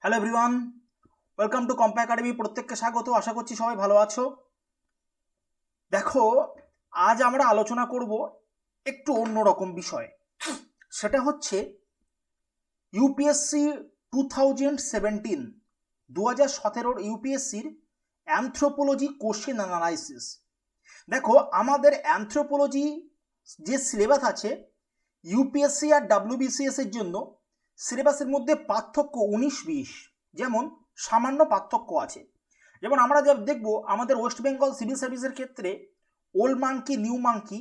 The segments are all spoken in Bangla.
Hello everyone, welcome to Compa academy. প্রত্যেককে স্বাগত। আশা করছি সবাই ভালো আছো। দেখো, আজ আমরা আলোচনা করব একটু অন্যরকম বিষয়। সেটা হচ্ছে ইউপিএসসি 2017 2017 ইউপিএসসির অ্যানথ্রোপোলজি কোশ্চেন অ্যানালাইসিস। দেখো, আমাদের অ্যানথ্রোপোলজি যে সিলেবাস আছে ইউপিএসসি আর ডাব্লিউবিসিএস এর জন্য, সিলেবাসের মধ্যে পার্থক্য 19-20, যেমন সামান্য পার্থক্য আছে। যেমন আমরা যা দেখব, আমাদের ওয়েস্ট বেঙ্গল সিভিল সার্ভিসের ক্ষেত্রে ওল্ড মাঙ্কি, নিউ মাঙ্কি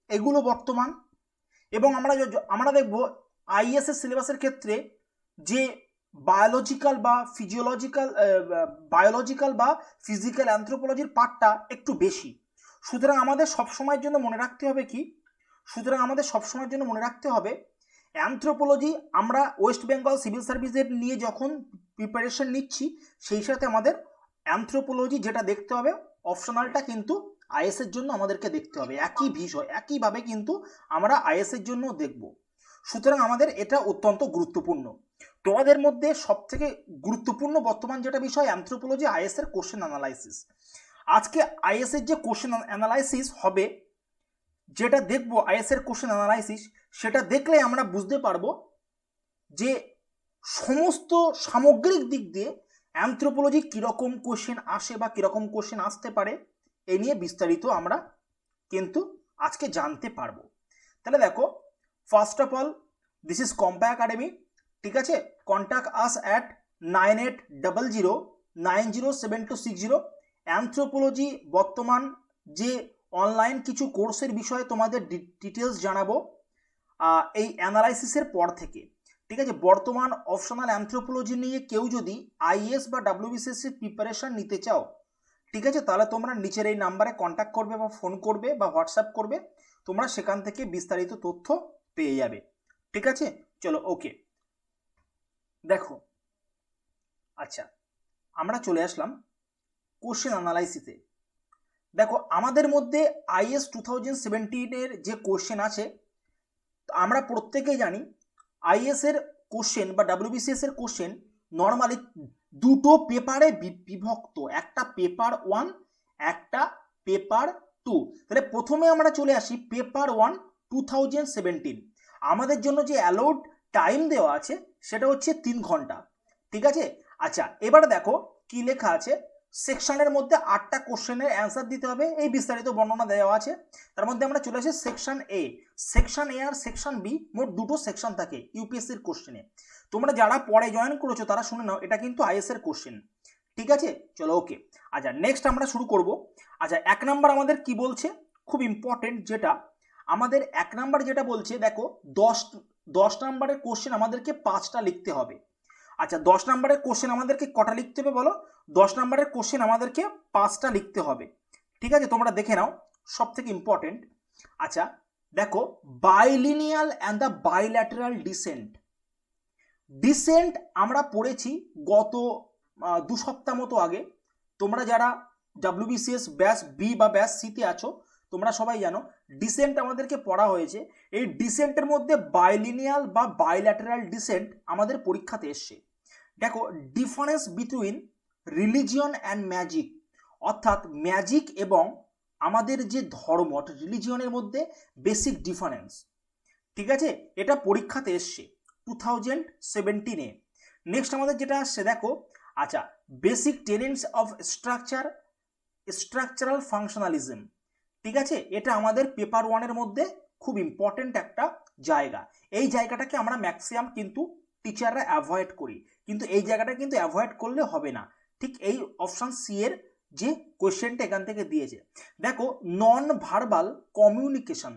এগুলো বর্তমান। এবং আমরা দেখব আইএসএস সিলেবাসের ক্ষেত্রে যে বায়োলজিক্যাল বা ফিজিক্যাল অ্যানথ্রোপোলজির পার্টটা একটু বেশি। সুতরাং আমাদের সবসময়ের জন্য মনে রাখতে হবে অ্যানথ্রোপোলজি আমরা ওয়েস্ট বেঙ্গল সিভিল সার্ভিসের নিয়ে যখন প্রিপারেশন নিচ্ছি, সেই সাথে আমাদের অ্যানথ্রোপোলজি যেটা দেখতে হবে, অপশনালটা কিন্তু আইএসের জন্য আমাদেরকে দেখতে হবে। একই বিষয় একইভাবে কিন্তু আমরা আইএসের জন্য দেখব। সুতরাং আমাদের এটা অত্যন্ত গুরুত্বপূর্ণ। তোমাদের মধ্যে সবথেকে গুরুত্বপূর্ণ বর্তমান যেটা বিষয়, অ্যানথ্রোপোলজি আইএসের কোশ্চেন অ্যানালাইসিস। আজকে আইএসের যে কোশ্চেন অ্যানালাইসিস হবে, যেটা দেখবো আইএসের কোশ্চেন অ্যানালাইসিস, সেটা দেখলে আমরা বুঝতে পারবো যে সমস্ত সামগ্রিক দিক দিয়ে অ্যানথ্রোপোলজি কীরকম কোশ্চেন আসে বা কীরকম কোশ্চেন আসতে পারে, এ নিয়ে বিস্তারিত আমরা কিন্তু আজকে জানতে পারবো। তাহলে দেখো, first of all, this is Compa academy. ঠিক আছে, কন্ট্যাক্ট আস অ্যাট 9800907260। অ্যানথ্রোপোলজি বর্তমান যে অনলাইন কিছু কোর্সের বিষয়ে তোমাদের ডিটেলস জানাবো এই অ্যানালাইসিসের পর থেকে। ঠিক আছে, বর্তমান অপশনাল অ্যানথ্রোপোলজি নিয়ে কেউ যদি আইএস বা ডাব্লিউবিসিএস এর প্রিপারেশন নিতে চাও, ঠিক আছে, তাহলে তোমরা নিচের এই নাম্বারে কন্ট্যাক্ট করবে বা ফোন করবে বা হোয়াটসঅ্যাপ করবে, তোমরা সেখান থেকে বিস্তারিত তথ্য পেয়ে যাবে। ঠিক আছে, চলো ওকে। দেখো, আচ্ছা, আমরা চলে আসলাম কোশ্চেন অ্যানালাইসিসে। দেখো, আমাদের মধ্যে আইএস 2017 যে কোশ্চেন আছে, আমরা প্রত্যেকেই জানি আইএস এর কোশ্চেন বা ডাব্লিউবিসিএস এর কোশ্চেন নর্মালি দুটো পেপারে বিভক্ত, একটা পেপার 1, একটা পেপার 2। তাহলে প্রথমে আমরা চলে আসি পেপার 1 2017। আমাদের জন্য যে অ্যালাউড টাইম দেওয়া আছে সেটা হচ্ছে 3 ঘন্টা। ঠিক আছে, আচ্ছা, এবারে দেখো কি লেখা আছে। সেকশনের মধ্যে 8টা কোশ্চেনের অ্যান্সার দিতে হবে, এই বিস্তারিত বর্ণনা দেওয়া আছে। তার মধ্যে আমরা চলে আসি সেকশন এ। সেকশন এ আর সেকশন বি, মোট দুটো সেকশন থাকে ইউপিএসসির কোশ্চেনে। তোমরা যারা পরে জয়েন করেছো তারা শুনে নাও, এটা কিন্তু আইএস এর কোশ্চেন। ঠিক আছে, চলো ওকে। আচ্ছা, নেক্সট আমরা শুরু করব। আচ্ছা, 1 নাম্বার আমাদের কি বলছে, খুব ইম্পর্টেন্ট যেটা আমাদের 1 নাম্বার যেটা বলছে, দেখো 10 নাম্বারের কোশ্চেন আমাদেরকে 5টা লিখতে হবে। আচ্ছা, 10 নাম্বারের কোশ্চেন আমাদেরকে কটা লিখতে হবে বলো? 10 নাম্বারের কোশ্চেন আমাদেরকে 5টা লিখতে হবে। ঠিক আছে, তোমরা দেখে নাও, সব থেকে ইম্পর্টেন্ট। আচ্ছা, দেখো, বাইলিনিয়াল অ্যান্ড দ্য বাইল্যাটারাল ডিসেন্ট আমরা পড়েছি গত 2 সপ্তাহ মতো আগে। তোমরা যারা ডাব্লিউবিসিএস ব্যাচ বি বা ব্যাচ সিতে আছো, তোমরা সবাই জানো ডিসেন্ট আমাদেরকে পড়া হয়েছে। এই ডিসেন্টের মধ্যে বাইলিনিয়াল বা বাইল্যাটারাল ডিসেন্ট আমাদের পরীক্ষাতে এসছে। দেখো, difference between religion and magic, অর্থাৎ ম্যাজিক এবং আমাদের যে ধর্ম রিলিজিয়নের মধ্যে বেসিক ডিফারেন্স। ঠিক আছে, এটা পরীক্ষাতে এসছে 2017-এ। নেক্সট আমাদের যেটা আসছে, দেখো, আচ্ছা, basic tenets of structural functionalism. ঠিক আছে, এটা আমাদের পেপার 1-এর মধ্যে খুব ইম্পর্টেন্ট একটা জায়গা। এই জায়গাটাকে আমরা ম্যাক্সিমাম কিন্তু টিচাররা অ্যাভয়েড করি, কিন্তু এই জায়গাটা কিন্তু অ্যাভয়েড করলে হবে না। ঠিক এই অপশন সি এর যে কোয়েশ্চেনটা এখান থেকে দিয়েছে, দেখো, নন ভার্বাল কমিউনিকেশন,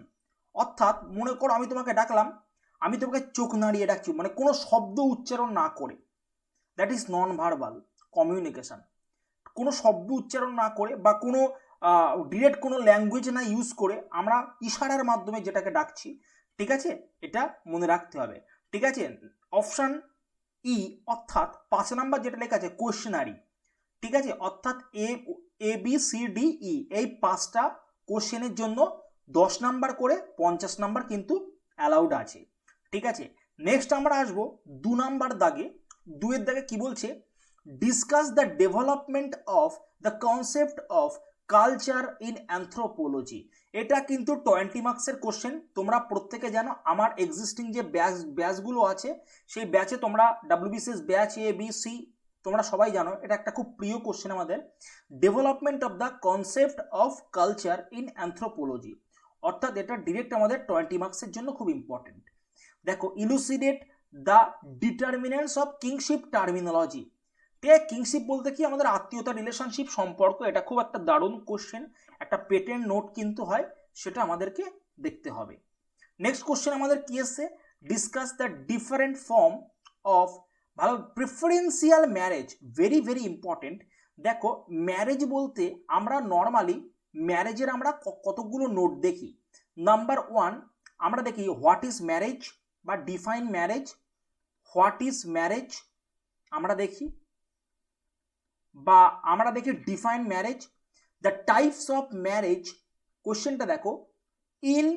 অর্থাৎ মনে করো আমি তোমাকে ডাকলাম, আমি তোমাকে চোখ নাড়িয়ে ডাকছি, মানে কোনো শব্দ উচ্চারণ না করে, that is non verbal communication. কোনো শব্দ উচ্চারণ না করে বা কোনো ডিরেক্ট কোনো ল্যাঙ্গুয়েজ না ইউজ করে আমরা ইশারার মাধ্যমে যেটাকে ডাকছি। ঠিক আছে, এটা মনে রাখতে হবে। ঠিক আছে, অপশান ই, অর্থাৎ 5 নাম্বার যেটা লেখা আছে কোয়েশ্চেনারি। ঠিক আছে, অর্থাৎ A B C D E, এই 5টা কোশ্চেনের জন্য 10 নাম্বার করে 50 নাম্বার কিন্তু অ্যালাউড আছে। ঠিক আছে, নেক্সট আমরা আসবো 2 নাম্বার দাগে দুয়ের দাগে কি বলছে, discuss the development of the concept of culture in anthropology. এটা কিন্তু 20 মার্কসের কোশ্চেন। তোমরা প্রত্যেকে জানো আমার এক্সিস্টিং যে ব্যাচগুলো আছে সেই ব্যাচে তোমরা WBCS batch A B C তোমরা সবাই জানো, এটা একটা খুব প্রিয় কোশ্চেন আমাদের। Development of the concept of culture in anthropology, অর্থাৎ এটা ডিরেক্ট আমাদের 20 মার্কসের জন্য খুব ইম্পর্টেন্ট। দেখো, elucidate the determinants of kinship terminology. ঠিক আছে, কিংশিপ বলতে কি, আমাদের আত্মীয়তা, রিলেশনশিপ, সম্পর্ক। এটা খুব একটা দারুণ কোশ্চেন, একটা পেটেন্ট নোট কিন্তু হয়, সেটা আমাদেরকে দেখতে হবে। নেক্সট কোশ্চেন আমাদের কি এসছে, discuss the different form of, ভালো, preferential marriage, very very important. দেখো, ম্যারেজ বলতে আমরা নর্মালি ম্যারেজের আমরা কতগুলো নোট দেখি। নাম্বার 1 আমরা দেখি হোয়াট ইজ ম্যারেজ বা define marriage, what is marriage আমরা দেখি, বা আমরা দেখি define marriage. The types of marriage, কোশ্চেনটা দেখো, ইন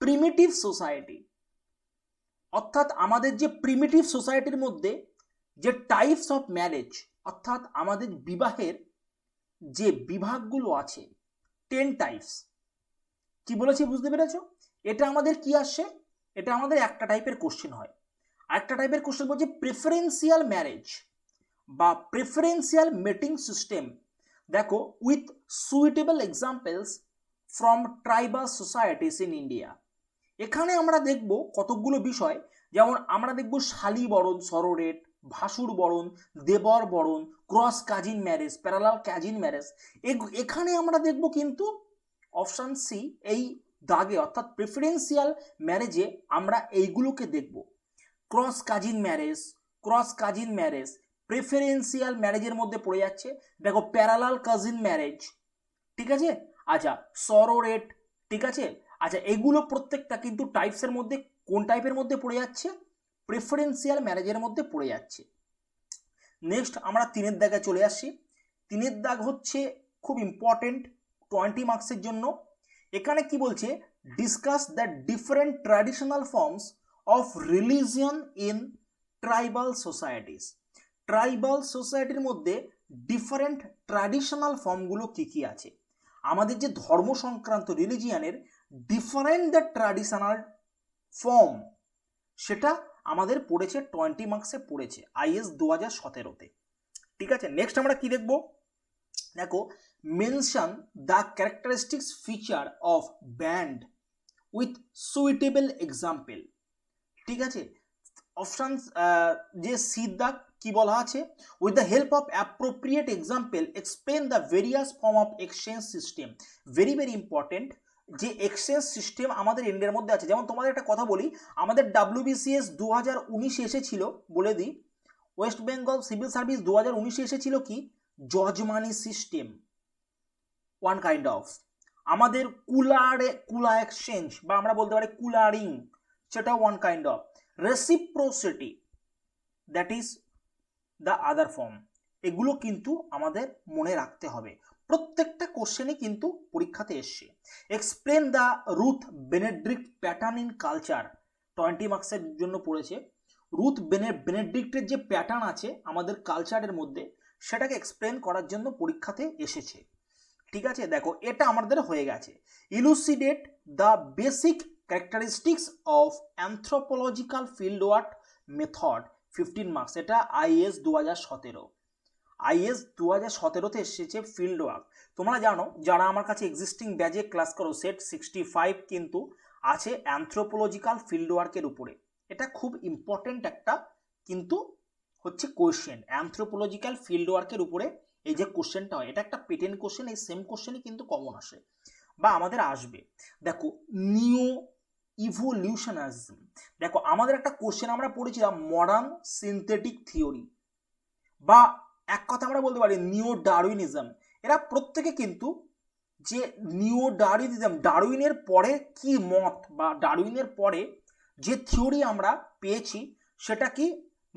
প্রিমিটিভ সোসাইটি, অর্থাৎ আমাদের যে প্রিমিটিভ সোসাইটির মধ্যে যে টাইপস অফ ম্যারেজ, অর্থাৎ আমাদের বিবাহের যে বিভাগগুলো আছে 10 টাইপস। কি বলেছি বুঝতে পেরেছ? এটা আমাদের কি আসে, এটা আমাদের একটা টাইপের কোশ্চেন হয়। আরেকটা টাইপের কোশ্চেন বলছে প্রেফারেন্সিয়াল ম্যারেজ বা প্রেফারেন্সিয়াল মেটিং সিস্টেম। দেখো, with suitable examples from tribal societies in India. এখানে আমরা দেখব কতগুলো বিষয়, যেমন আমরা দেখব শালী বরণ, সরোরেট, ভাসুর বরণ, দেবর বরণ, cross cousin marriage, parallel cousin marriage. এখানে আমরা দেখব কিন্তু অপশান সি এই দাগে, অর্থাৎ প্রেফারেন্সিয়াল ম্যারেজে আমরা এইগুলোকে দেখব। Cross cousin marriage, cross cousin marriage preferential ম্যারেজের মধ্যে পড়ে যাচ্ছে। দেখো, প্যারালাল কাজিন ম্যারেজ, ঠিক আছে, আচ্ছা, সরোরেট, ঠিক আছে, আচ্ছা, এগুলো প্রত্যেকটা কিন্তু টাইপসের মধ্যে কোন টাইপের মধ্যে পড়ে যাচ্ছে, প্রেফারেন্সিয়াল ম্যারেজের মধ্যে পড়ে যাচ্ছে। নেক্সট আমরা 3 দাগে চলে আসছি। 3 দাগ হচ্ছে খুব ইম্পর্টেন্ট 20 মার্কসের জন্য। এখানে কি বলছে, discuss the different traditional forms of religion in tribal societies. Tribal সোসাইটির মধ্যে ডিফারেন্ট ট্র্যাডিশনাল ফর্মগুলো কি কি আছে, আমাদের যে ধর্ম সংক্রান্ত রিলিজিয়ানের ডিফারেন্ট দ্য ট্র্যাডিশনাল ফর্ম, সেটা আমাদের পড়েছে 20 মার্কসে পড়েছে IS 2017-তে। ঠিক আছে, নেক্সট আমরা কি দেখব, দেখো, mention the characteristics feature of band with suitable example. ঠিক আছে, অপশান যে সিদ্ধা কি বলা আছে, with the help of appropriate example explain the various form of exchange system. Very very important, যে এক্সচেঞ্জ সিস্টেম আমাদের ইন্ডিয়ার মধ্যে আছে। যেমন তোমাদের একটা কথা বলি, আমাদের WBCS 2019 এসেছিল, বলে দিই, ওয়েস্ট বেঙ্গল সিভিল সার্ভিস 2019 এসেছিল কি, জজমানি সিস্টেম, ওয়ান কাইন্ড অফ। আমাদের কুলা এক্সচেঞ্জ বা আমরা বলতে পারি কুলারিং, সেটা one kind of. Reciprocity, that is the other form. এগুলো কিন্তু আমাদের মনে রাখতে হবে, প্রত্যেকটা কোশ্চেনই কিন্তু পরীক্ষাতে এসছে। Explain the Ruth Benedict pattern in culture, 20 মার্কসের জন্য পড়েছে। রুথ বেনেডিক্টের যে প্যাটার্ন আছে আমাদের কালচারের মধ্যে, সেটাকে এক্সপ্লেন করার জন্য পরীক্ষাতে এসেছে। ঠিক আছে, দেখো, এটা আমাদের হয়ে গেছে। Elucidate the basic characteristics of anthropological field work method, 15 marks. এটা IS 2017, IS 2017-তে এসেছে ফিল্ড ওয়ার্ক। তোমরা জানো, যারা আমার কাছে এক্সিস্টিং ব্যাচে ক্লাস করো, সেট 65 কিন্তু আছে অ্যানথ্রোপোলজিক্যাল ফিল্ড ওয়ার্কের উপরে। এটা খুব ইম্পর্টেন্ট একটা কিন্তু হচ্ছে কোশ্চেন, অ্যানথ্রোপোলজিক্যাল ফিল্ড ওয়ার্কের উপরে এই যে কোশ্চেনটা হয়, এটা একটা পেটেন্ট কোশ্চেন। এই সেম কোশ্চেনই কিন্তু কমন আসে বা আমাদের আসবে। দেখো, নিও ইভলিউশনারিজম, দেখো আমাদের একটা কোশ্চেন আমরা পড়েছিলাম মডার্ন সিনথেটিক থিওরি, বা এক কথা আমরা বলতে পারি নিও ডারউইনিজম। এরা প্রত্যেকে কিন্তু যে নিও ডারউইনিজম, ডারউইনের পরে কি মত বা ডারউইনের পরে যে থিওরি আমরা পেয়েছি, সেটা কি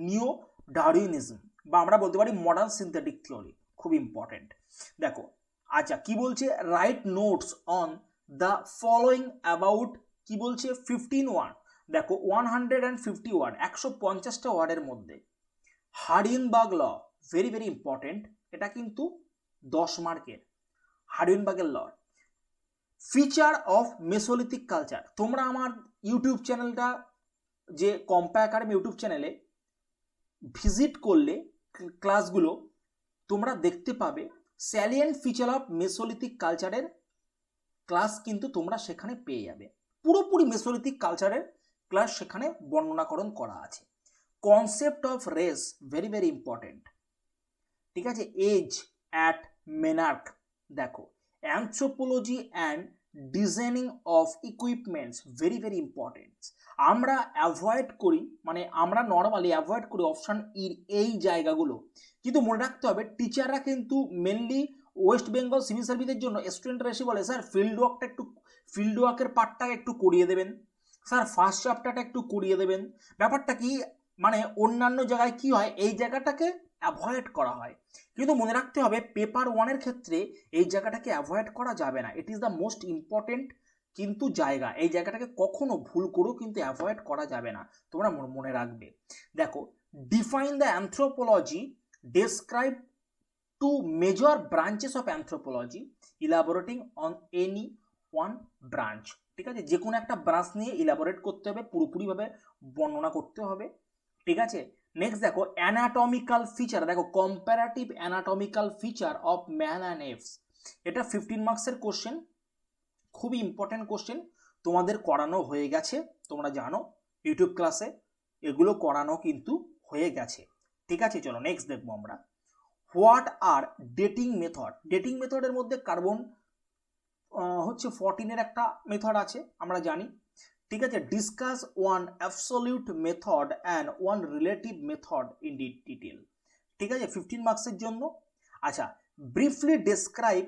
নিও ডারউইনিজম বা আমরা বলতে পারি মডার্ন সিনথেটিক থিওরি, খুব ইম্পর্টেন্ট। দেখো, আচ্ছা, কি বলছে, right notes on the following about, কি বলছে, 15 ওয়ার্ড। দেখো, 150 ওয়ার্ড, 150টা ওয়ার্ডের মধ্যে হার্ডিনবার্গ ল, ভেরি ভেরি ইম্পর্টেন্ট, এটা কিন্তু 10 মার্কের। হার্ডিনবার্গের ল। ফিচার অফ মেসোলিথিক কালচার, তোমরা আমার ইউটিউব চ্যানেলটা যে কম্পা একাডেমি ইউটিউব চ্যানেলে ভিজিট করলে ক্লাসগুলো তোমরা দেখতে পাবে স্যালিয়েন্ট ফিচার অফ মেসোলিথিক কালচারের ক্লাস কিন্তু তোমরা সেখানে পেয়ে যাবে। পুরোপুরি মেসোলিথিক কালচারের ক্লাস সেখানে বর্ণনাকরণ করা আছে। Concept of race, very very important, ঠিক আছে। এজ অ্যাট মেনার্ক, দেখো anthropology and designing of equipments, very very important. আমরা অ্যাভয়েড করি, মানে আমরা নর্মালি অ্যাভয়েড করি অপশান ইর এই জায়গাগুলো, কিন্তু মনে রাখতে হবে টিচাররা কিন্তু মেনলি ওয়েস্ট বেঙ্গল সিভিল সার্ভিসের জন্য স্টুডেন্টরা এসে বলে স্যার ফিল্ড ওয়ার্কের পার্টটাকে একটু করিয়ে দেবেন, স্যার ফার্স্ট চ্যাপ্টারটা একটু করিয়ে দেবেন। ব্যাপারটা কি, মানে অন্যান্য জায়গায় কি হয়, এই জায়গাটাকে অ্যাভয়েড করা হয়, কিন্তু মনে রাখতে হবে পেপার 1-এর ক্ষেত্রে এই জায়গাটাকে অ্যাভয়েড করা যাবে না। It is the most important কিন্তু জায়গা, এই জায়গাটাকে কখনো ভুল করেও কিন্তু অ্যাভয়েড করা যাবে না, তোমরা মনে রাখবে। দেখো define the anthropology, describe two major branches of anthropology, elaborating on any one branch, ঠিক আছে। যে কোনো একটা ব্রাঞ্চ নিয়ে ইলাবোরেট করতে হবে, পুরোপুরিভাবে বর্ণনা করতে হবে, ঠিক আছে। নেক্সট দেখো অ্যানাটমিক্যাল ফিচার, দেখো comparative anatomical feature of man and apps, এটা 15 মার্কসের কোশ্চেন, খুবই ইম্পর্টেন্ট কোশ্চেন, তোমাদের করানো হয়ে গেছে, তোমরা জানো ইউটিউব ক্লাসে এগুলো করানো কিন্তু হয়ে গেছে, ঠিক আছে। চলো নেক্সট দেখবো আমরা what are dating method. Dating মেথডের মধ্যে কার্বন হচ্ছে 14-এর একটা মেথড আছে আমরা জানি, ঠিক আছে। Discuss one absolute method and one relative method in detail, ঠিক আছে, 15 মার্কসের জন্য। আচ্ছা ব্রিফলি ডেসক্রাইব,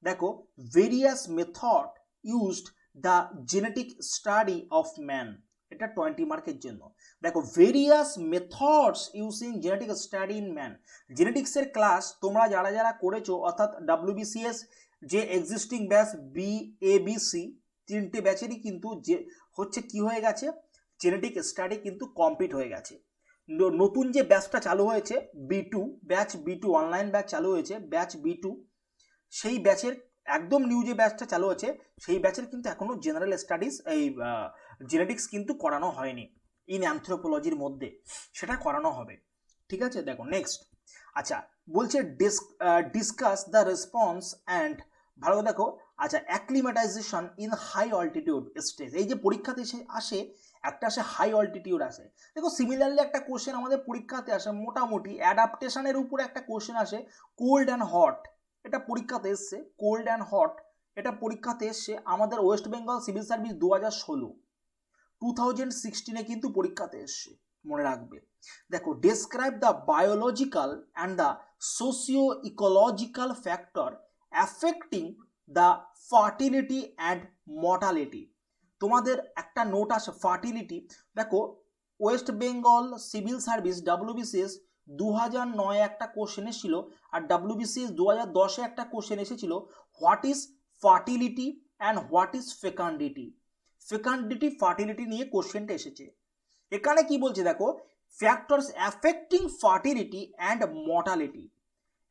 দেখো various method used the genetic study of man, এটা 20 মার্কের জন্য। দেখো various methods use in genetic study in man, জেনেটিক্সের ক্লাস তোমরা যারা যারা করেছো, অর্থাৎ WBCS যে এক্সিস্টিং ব্যাচ BABC 3টে ব্যাচেরই কিন্তু যে হচ্ছে কি হয়ে গেছে, জেনেটিক স্টাডি কিন্তু কমপ্লিট হয়ে গেছে। নতুন যে ব্যাচটা চালু হয়েছে B2 batch, B2 online batch চালু হয়েছে, ব্যাচ B2, সেই ব্যাচের একদম নিউ যে ব্যাচটা চালু হয়েছে সেই ব্যাচের কিন্তু এখনো জেনারেল স্টাডিজ এই জেনেটিক্স কিন্তু করানো হয়নি ইন অ্যানথ্রোপোলজির মধ্যে, সেটা করানো হবে, ঠিক আছে। দেখো নেক্সট, আচ্ছা বলছে ডিসকাস দ্য রেসপন্স অ্যান্ড, ভালো দেখো, আচ্ছা অ্যাক্লিমেটাইজেশন ইন হাই অল্টিটিউড স্টেজ, এই যে পরীক্ষাতে আসে একটা আসে হাই অল্টিটিউড আসে। দেখো সিমিলারলি একটা কোশ্চেন আমাদের পরীক্ষাতে আসে মোটামুটি অ্যাডাপ্টেশনের উপরে একটা কোশ্চেন আসে, কোল্ড অ্যান্ড হট, এটা পরীক্ষাতে এসছে, কোল্ড অ্যান্ড হট এটা পরীক্ষাতে এসছে আমাদের ওয়েস্ট বেঙ্গল সিভিল সার্ভিস 2016 কিন্তু পরীক্ষাতে এসছে, মনে রাখবে। দেখো describe the biological and the socio ecological factor affecting the fertility and mortality, তোমাদের একটা নোট আসে ফার্টিলিটি। দেখো West Bengal civil service WBCS 2009 একটা কোশ্চেন এসেছিল, আর WBCS 2010 একটা কোশ্চেন এসেছিল, what is fertility and what is fecundity, fecundity fertility নিয়ে কোশ্চেনটা এসেছে। এখানে কি বলছে দেখো, factors affecting fertility and mortality,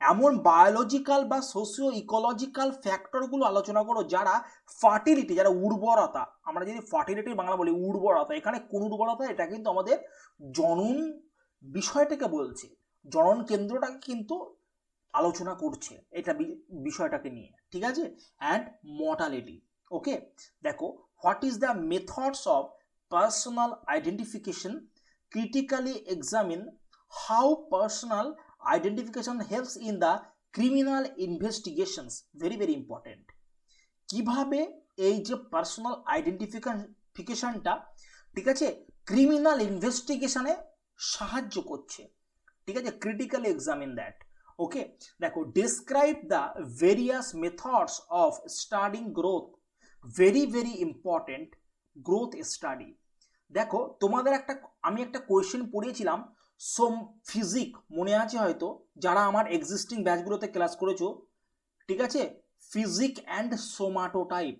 এমন বায়োলজিক্যাল বা সোশিও ইকোলজিক্যাল ফ্যাক্টরগুলো আলোচনা করো যারা ফার্টিলিটি, যারা উর্বরতা, আমরা যদি ফার্টিলিটির বাংলা বলি উর্বরতা, এখানে কোন উর্বরতা, এটা কিন্তু আমাদের জনন বিষয়টাকে বলছে, জনন কেন্দ্রটাকে কিন্তু আলোচনা করছে এটা বিষয়টাকে নিয়ে, ঠিক আছে। অ্যান্ড মর্টালিটি, ওকে। দেখো what is the methods of personal identification, critically examine how personal identification helps in the criminal investigations, very very important. কিভাবে এই যে পার্সোনাল আইডেন্টিফিকেশনটা, ঠিক আছে, ক্রিমিনাল ইনভেস্টিগেশনে সাহায্য করছে, ঠিক আছে, ক্রিটিক্যালি এক্সামিন দ্যাট, ওকে। দেখো describe the various methods of studying growth, very very important, growth study. দেখো তোমাদের আমি একটা কোয়েশ্চেন পড়িয়েছিলাম ফিজিক, মনে আছে হয়তো যারা আমার এক্সিস্টিং ব্যাচগুলোতে ক্লাস করেছো, ঠিক আছে, ফিজিক অ্যান্ড সোমাটোটাইপ,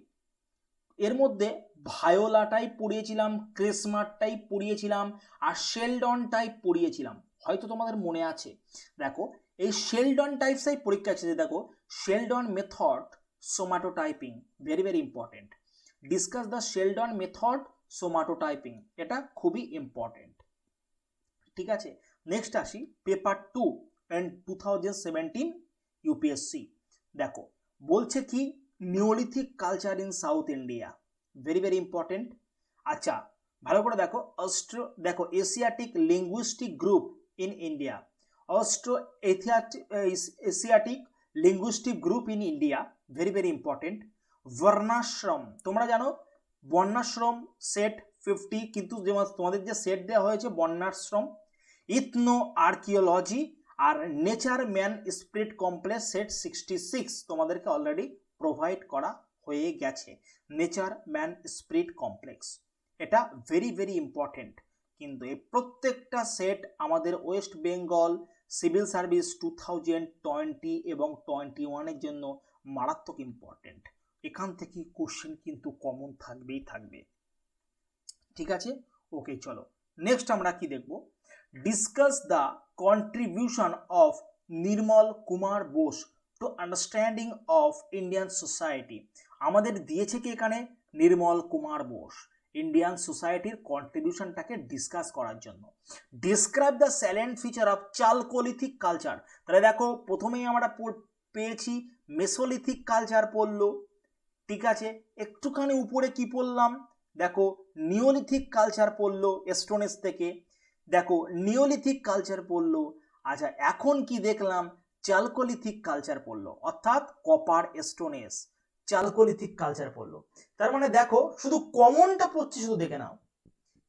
এর মধ্যে ভায়োলা টাইপ পড়িয়েছিলাম, ক্রেসমার টাইপ পড়িয়েছিলাম, আর শেলডন টাইপ পড়িয়েছিলাম। হয়তো তোমাদের মনে আছে, দেখো এই শেলডন টাইপস এই পরীক্ষা আছে, দেখো Sheldon method somatotyping, very very important. Discuss the Sheldon method somatotyping, এটা খুবই ইম্পর্টেন্ট। ঠিক আছে, নেক্সট আসি পেপার 2 এন্ড 2017 ইউপিএসসি। দেখো বলছে কি Neolithic culture in south India, very very important. আচ্ছা ভালো করে দেখো দেখো Asiatic linguistic group in India, Austro Asiatic linguistic group in India, very very important. বর্ণাশ্রম, তোমরা জানো বর্ণাশ্রম সেট 50, কিন্তু তোমাদের যে সেট দেওয়া হয়েছে বর্ণাশ্রম, ইথনো আর্কিওলজি আর nature man spirit complex set 66 তোমাদেরকে অলরেডি প্রোভাইড করা হয়ে গেছে। নেচার ম্যান স্পিরিট কমপ্লেক্স এটা ভেরি ভেরি ইম্পর্টেন্ট, কিন্তু এই প্রত্যেকটা সেট আমাদের ওয়েস্ট বেঙ্গল সিভিল সার্ভিস 2020 এবং 21-এর জন্য মারাত্মক ইম্পর্টেন্ট। এখান থেকে কোশ্চেন কিন্তু কমন থাকবেই থাকবে। ঠিক আছে, ওকে চলো নেক্সট আমরা কি দেখব, discuss the contribution of Nirmal Kumar Bose to understanding of Indian society. আমাদের দিয়েছে কি এখানে নির্মল কুমার বোস ইন্ডিয়ান সোসাইটির কন্ট্রিবিউশনটাকে ডিসকাস করার জন্য। Describe the salient feature of chalcolithic culture, তাহলে দেখো প্রথমেই আমরা পেয়েছি মেসোলিথিক কালচার পড়লো, ঠিক আছে, একটুখানি উপরে কি পড়লাম, দেখো নিওলিথিক কালচার পড়লো স্টোনেজ থেকে, দেখো নিওলিথিক কালচার পড়লো। আচ্ছা এখন কি দেখলাম, চালকোলিথিক কালচার পড়লো, অর্থাৎ কপার স্টোনেজ, চালকোলিথিক কালচার পড়লো। তার মানে দেখো শুধু কমনটা পড়ছি, শুধু দেখে নাও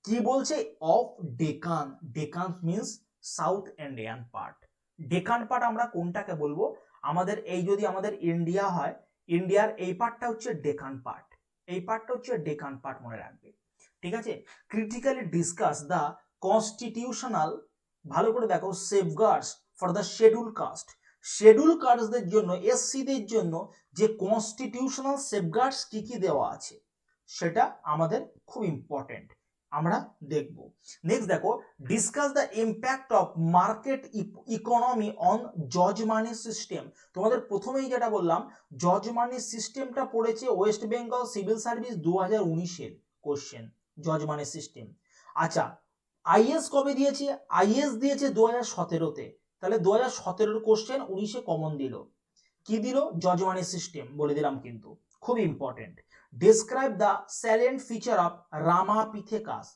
কি বলছে, of Deccan, Deccan means south Indian part. Deccan part আমরা কোনটাকে বলবো, আমাদের এই যদি আমাদের ইন্ডিয়া হয়, ইন্ডিয়ার এই পার্টটা হচ্ছে ডেকান পার্ট, এই পার্টটা হচ্ছে ডেকান পার্ট, মনে রাখবে। ঠিক আছে, ক্রিটিক্যালি ডিসকাস দ্য কনস্টিটিউশনাল, ভালো করে দেখো, safeguards for the scheduled caste, scheduled কাস্টদের জন্য এসসিদের জন্য যে কনস্টিটিউশনাল সেফগার্ডস কি কি দেওয়া আছে সেটা আমাদের খুব ইম্পর্টেন্ট, আমরা দেখব। নেক্সট দেখো discuss the impact of market economy on জজ মানি সিস্টেম। তোমাদের প্রথমেই যেটা বললাম জজ মানি সিস্টেমটা পড়েছে ওয়েস্ট বেঙ্গল সিভিল সার্ভিস 2019-এর কোশ্চেন, জজ মানি সিস্টেম। আচ্ছা আইএস কবে দিয়েছে, আইএস দিয়েছে 2017-তে, তাহলে 2017-এর কোশ্চেন 19-এ কমন দিল, কি দিল, জজ মানি সিস্টেম বলে দিলাম, কিন্তু খুব important. Describe the salient feature of Ramapithecus,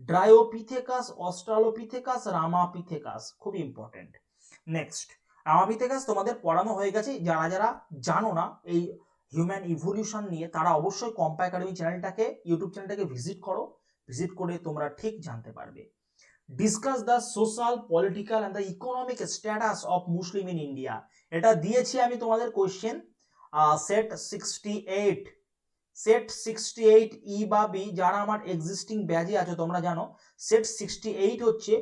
Dryopithecus, Australopithecus, Ramapithecus, খুব ইম্পর্টেন্ট। নেক্সট রামাপিথেকাস তোমাদের পড়ানো হয়ে গেছে, যারা যারা জানো না এই হিউম্যান ইভলিউশন নিয়ে তারা অবশ্যই কম্পা একাডেমি চ্যানেলটাকে, ইউটিউব চ্যানেলটাকে ভিজিট করো, ভিজিট করে তোমরা ঠিক জানতে পারবে। Discuss the social political and the economic status of Muslim in India, এটা দিয়েছি আমি তোমাদের কোশ্চেন সেট 68, সেট 68 ই বা বি, যারা আমার এক্সিস্টিং ব্যাচে আছো তোমরা জানো সেট 68 হচ্ছে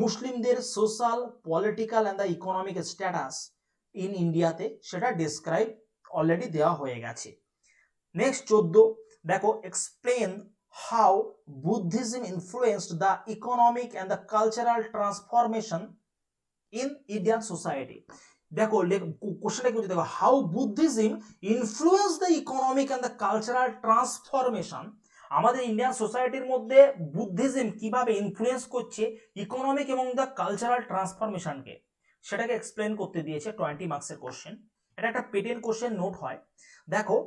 মুসলিমদের social political and the economic status in ইন্ডিয়াতে, সেটা ডিসক্রাইব অলরেডি দেওয়া হয়ে গেছে। নেক্সট 14 দেখো explain how Buddhism influenced the economic and the cultural transformation in Indian society. দেখো কোশ্চেনটা কি হচ্ছে, দেখো how Buddhism influence the economic and the cultural transformation, আমাদের ইন্ডিয়ান সোসাইটির মধ্যে বুদ্ধিজম কিভাবে ইনফ্লুয়েন্স করছে ইকোনমিক এবং দ্য কালচারাল ট্রান্সফরমেশনকে, সেটাকে এক্সপ্লেন করতে দিয়েছে 20 মার্কসের কোশ্চেন। এটা একটা পেটেন্ট কোশ্চেন নোট হয়। দেখো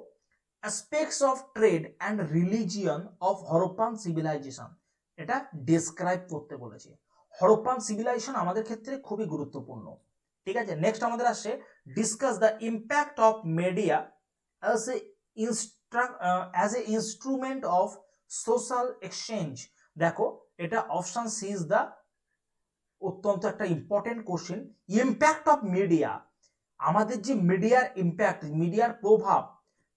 aspects of trade and religion of Harappan civilisation, এটা ডেসক্রাইব করতে বলেছে। হরপ্পান সিভিলাইজেশন আমাদের ক্ষেত্রে খুবই গুরুত্বপূর্ণ। ঠিক আছে, নেক্সট আমাদের আসছে discuss the impact of media as a instrument of social exchange. দেখো এটা অপশন সি ইজ দ্য অত্যন্ত একটা important question. Impact of media, আমাদের যে মিডিয়ার ইম্প্যাক্ট, মিডিয়ার প্রভাব,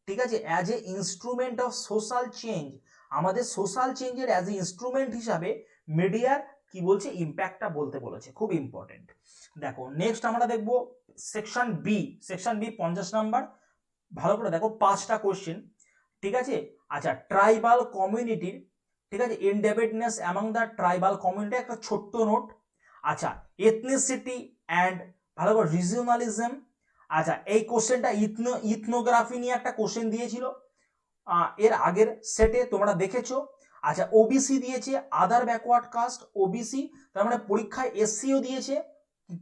ঠিক আছে, as a instrument of social change, আমাদের সোশ্যাল চেঞ্জের অ্যাজ এ ইনস্ট্রুমেন্ট হিসাবে মিডিয়ার কি বলছে ইম্প্যাক্টটা বলতে বলেছে, খুব ইম্পর্টেন্ট। দেখো নেক্সট আমরা দেখব section B, section B 50 number, ভালো করে দেখো 5টা কোশ্চেন, ঠিক আছে। আচ্ছা ট্রাইবাল কমিউনিটির, ঠিক আছে, ইনডেপেন্ডেন্স অ্যামং দ্য ট্রাইবাল কমিউনিটি, একটা ছোট্ট নোট। আচ্ছা, এথনিসিটি অ্যান্ড ভালো করে রিজিওনালিজম। আচ্ছা, এই কোশ্চেনটা ইথনোগ্রাফি নিয়ে একটা কোশ্চেন দিয়েছিল এর আগের সেটে, তোমরা দেখেছো। আচ্ছা, ওবিসি দিয়েছে, আদার ব্যাকওয়ার্ড কাস্ট, ওবিসি, তার মানে পরীক্ষায় এসসিও দিয়েছে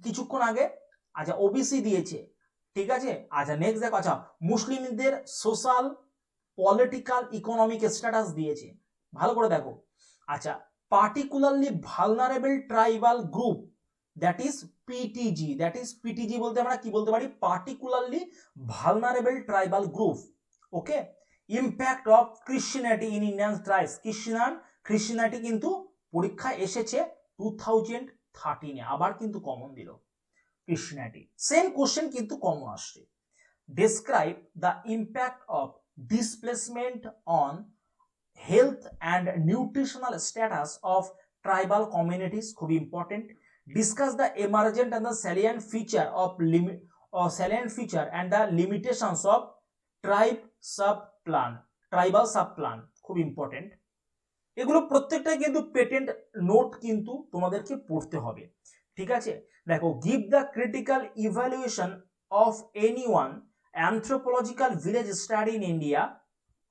কিছুক্ষণ আগে। আচ্ছা, ওবিসি দিয়েছে, ঠিক আছে। আচ্ছা, নেক্সট দেখো, আচ্ছা মুসলিমদের সোশ্যাল পলিটিক্যাল ইকোনমিক স্ট্যাটাস দিয়েছে, ভালো করে দেখো। আচ্ছা, particularly vulnerable tribal group, that is PTG, that is PTG বলতে আমরা কি বলতে পারি, particularly vulnerable tribal group. Okay, impact of Christianity in Indian tribes, Christianity কিন্তু পরীক্ষায় এসেছে 2013-এ, আবার কিন্তু কমন দিল ক্রিশ্চিয়ানিটি, সেম কোশ্চেন কিন্তু কমন আসছে। Describe the impact of displacement on health and nutritional status of tribal communities, খুব important. Discuss the emergent and the salient feature and the limitations of tribal subplan, খুব important. এগুলো প্রত্যেকটাই কিন্তু পেটেন্ট নোট কিন্তু তোমাদেরকে পড়তে হবে, ঠিক আছে। দেখো, give the critical evaluation of anyone anthropological village study in India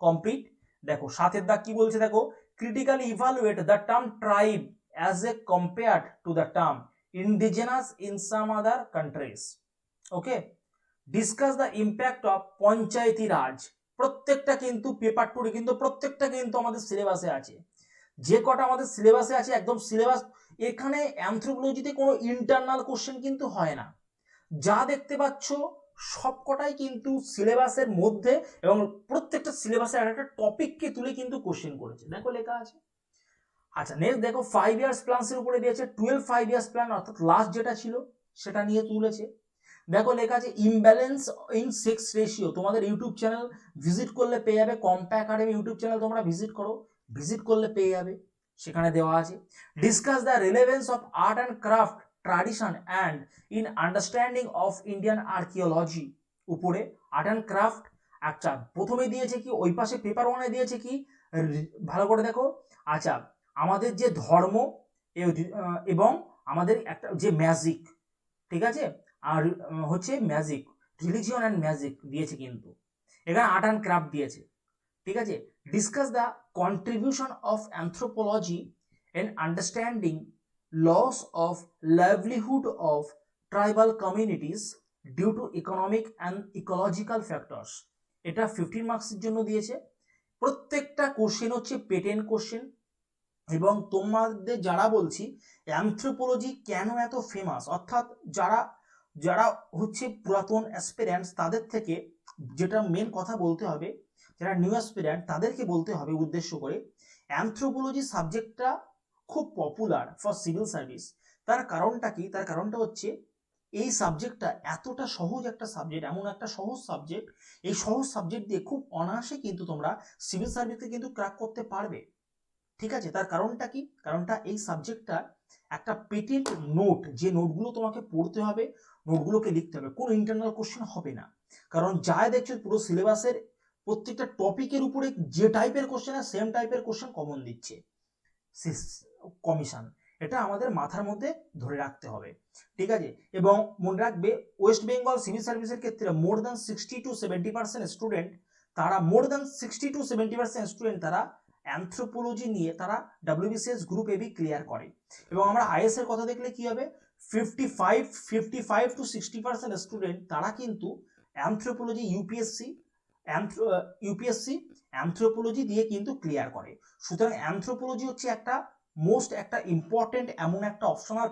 complete. দেখো সাথের দাগ কি বলছে, দেখো critically evaluate the term tribe as a compared to the term indigenous in some other countries. Okay, discuss the impact of panchayati raj. প্রত্যেকটা কিন্তু পেপার টুরে কিন্তু প্রত্যেকটা কিন্তু আমাদের সিলেবাসে আছে, যে কটা আমাদের সিলেবাসে আছে একদম সিলেবাস। এখানে অ্যানথ্রোপোলজিতে কোনো ইন্টারনাল কোশ্চেন কিন্তু হয় না, যা দেখতে পাচ্ছ সবকটাই কিন্তু সিলেবাসের মধ্যে, এবং প্রত্যেকটা সিলেবাসের একটা টপিককে তুলে কিন্তু কোশ্চেন করেছে, দেখো লেখা আছে। আচ্ছা, নেক্সট দেখো 5 ইয়ার্স প্ল্যানসের উপরে দিয়েছে 12 5 ইয়ার্স প্ল্যান, অর্থাৎ লাস্ট যেটা ছিল সেটা নিয়ে তুলেছে। দেখো লেখা আছে ইমব্যালেন্স ইন সেক্স রেশিও, তোমাদের ইউটিউব চ্যানেল ভিজিট করলে পেয়ে যাবে, কম্পা একাডেমি ইউটিউব চ্যানেল তোমরা ভিজিট করো, ভিজিট করলে পেয়ে যাবে, সেখানে দেওয়া আছে। Discuss the relevance of art and craft tradition and in understanding of Indian archaeology, উপরে আর্ট অ্যান্ড ক্রাফট। আচ্ছা, প্রথমে দিয়েছে কি, ওই পাশে পেপার ওয়ানে দিয়েছে কি, ভালো করে দেখো। আচ্ছা, আমাদের যে ধর্ম এবং আমাদের একটা যে ম্যাজিক, ঠিক আছে, আর হচ্ছে ম্যাজিক, রিলিজিয়ন অ্যান্ড ম্যাজিক দিয়েছে, কিন্তু এখানে আর্ট অ্যান্ড ক্রাফট দিয়েছে, ঠিক আছে। Discuss the contribution of anthropology and understanding loss of livelihood of tribal communities due to economic and ecological factors, এটা 15 মার্কসের জন্য দিয়েছে। প্রত্যেকটা কোশ্চেন হচ্ছে পেটেন্ট কোশ্চেন। এবং তোমাদের যারা বলছি অ্যানথ্রোপোলজি কেন এত ফেমাস, অর্থাৎ যারা যারা হচ্ছে পুরাতন অ্যাসপিরেন্টস তাদের থেকে যেটা মেন কথা বলতে হবে, যারা নিউ অ্যাসপিরেন্ট তাদেরকে বলতে হবে উদ্দেশ্য করে, অ্যানথ্রোপোলজি সাবজেক্টটা খুব পপুলার ফর সিভিল সার্ভিস। তার কারণটা কি, তার কারণটা হচ্ছে এই সাবজেক্টটা এতটা সহজ একটা সাবজেক্ট, এমন একটা সহজ সাবজেক্ট, এই সহজ সাবজেক্ট দিয়ে খুব অনায়াসে কিন্তু তোমরা সিভিল সার্ভিসকে কিন্তু ক্র্যাক করতে পারবে, ঠিক আছে। তার কারণটা কি, কারণটা এই সাবজেক্টটা একটা পেটেন্ট নোট, যে নোটগুলো তোমাকে পড়তে হবে, নোটগুলোকে লিখতে হবে, কোনো ইন্টারনাল কোশ্চেন হবে না। কারণ যা দেখছো পুরো সিলেবাসের প্রত্যেকটা টপিকের উপরে যে টাইপের কোশ্চেন আছে সেম টাইপের কোশ্চেন কমন দিচ্ছে কমিশন, এটা আমাদের মাথার মধ্যে ধরে রাখতে হবে, ঠিক আছে। এবং মনে রাখবে ওয়েস্ট বেঙ্গল সিভিল সার্ভিসের ক্ষেত্রে মোর দ্যান 60-70% স্টুডেন্ট, তারা মোর দ্যান 60-70% স্টুডেন্ট তারা অ্যানথ্রোপোলজি নিয়ে তারা WBCS গ্রুপ এবি ক্লিয়ার করে। এবং আমরা আইএস এর কথা দেখলে কি হবে, 55-60% স্টুডেন্ট তারা কিন্তু অ্যানথ্রোপোলজি ইউপিএসসি অ্যানথ্রোপোলজি দিয়ে কিন্তু ক্লিয়ার করে। সুতরাং অ্যানথ্রোপোলজি হচ্ছে একটা একটা ইম্পর্টেন্ট এমন একটা অপশনাল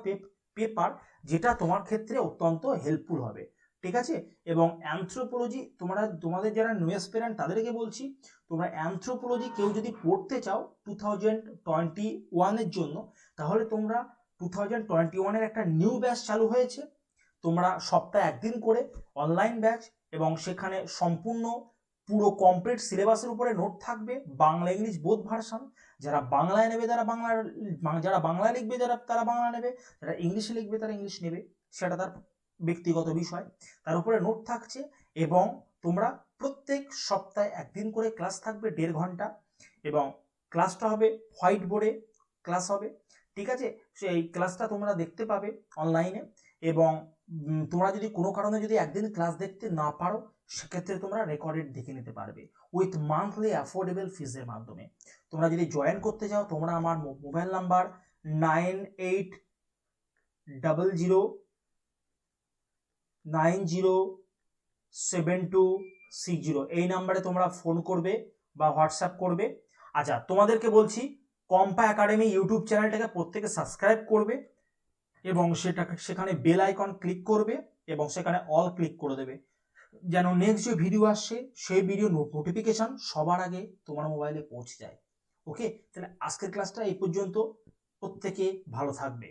পেপার যেটা তোমার ক্ষেত্রে অত্যন্ত হেল্পফুল হবে, ঠিক আছে। এবং অ্যানথ্রোপোলজি তোমাদের যারা নিউ অ্যাসপিরেন্ট তাদেরকে বলছি, তোমরা অ্যানথ্রোপোলজি কেউ যদি পড়তে চাও 2021 এর জন্য, তাহলে তোমরা 2021 এর একটা নিউ ব্যাচ চালু হয়েছে, তোমরা সপ্তাহে একদিন করে অনলাইন ব্যাচ, এবং সেখানে সম্পূর্ণ পুরো কমপ্লিট সিলেবাসের উপরে নোট থাকবে, বাংলা ইংলিশ বোথ ভার্সন। যারা বাংলায় নেবে যারা বাংলায় লিখবে তারা বাংলা নেবে, যারা ইংলিশে লিখবে তারা ইংলিশ নেবে, সেটা তার ব্যক্তিগত বিষয়। তার উপরে নোট থাকছে, এবং তোমরা প্রত্যেক সপ্তাহে একদিন করে ক্লাস থাকবে 1.5 ঘন্টা, এবং ক্লাসটা হবে হোয়াইট বোর্ডে ক্লাস হবে, ঠিক আছে, সেই ক্লাসটা তোমরা দেখতে পাবে অনলাইনে। এবং তোমরা যদি কোনো কারণে যদি একদিন ক্লাস দেখতে না পারো, সেক্ষেত্রে তোমরা রেকর্ডেড দেখে নিতে পারবে উইথ মান্থলি অ্যাফোর্ডেবল ফিজের মাধ্যমে। তোমরা যদি জয়েন করতে চাও, তোমরা আমার মোবাইল নাম্বার 9800907260 এই নাম্বারে তোমরা ফোন করবে বা হোয়াটসঅ্যাপ করবে। আচ্ছা, তোমাদেরকে বলছি, কম্পা একাডেমি ইউটিউব চ্যানেলটাকে প্রত্যেকে সাবস্ক্রাইব করবে এবং সেখানে বেল আইকন ক্লিক করবে এবং সেখানে অল ক্লিক করে দেবে, যেন নেক্সট যে ভিডিও আসছে সেই ভিডিও নোটিফিকেশন সবার আগে তোমার মোবাইলে পৌঁছে যায়। ওকে, তাহলে আজকের ক্লাসটা এই পর্যন্ত। প্রত্যেকে ভালো থাকবে।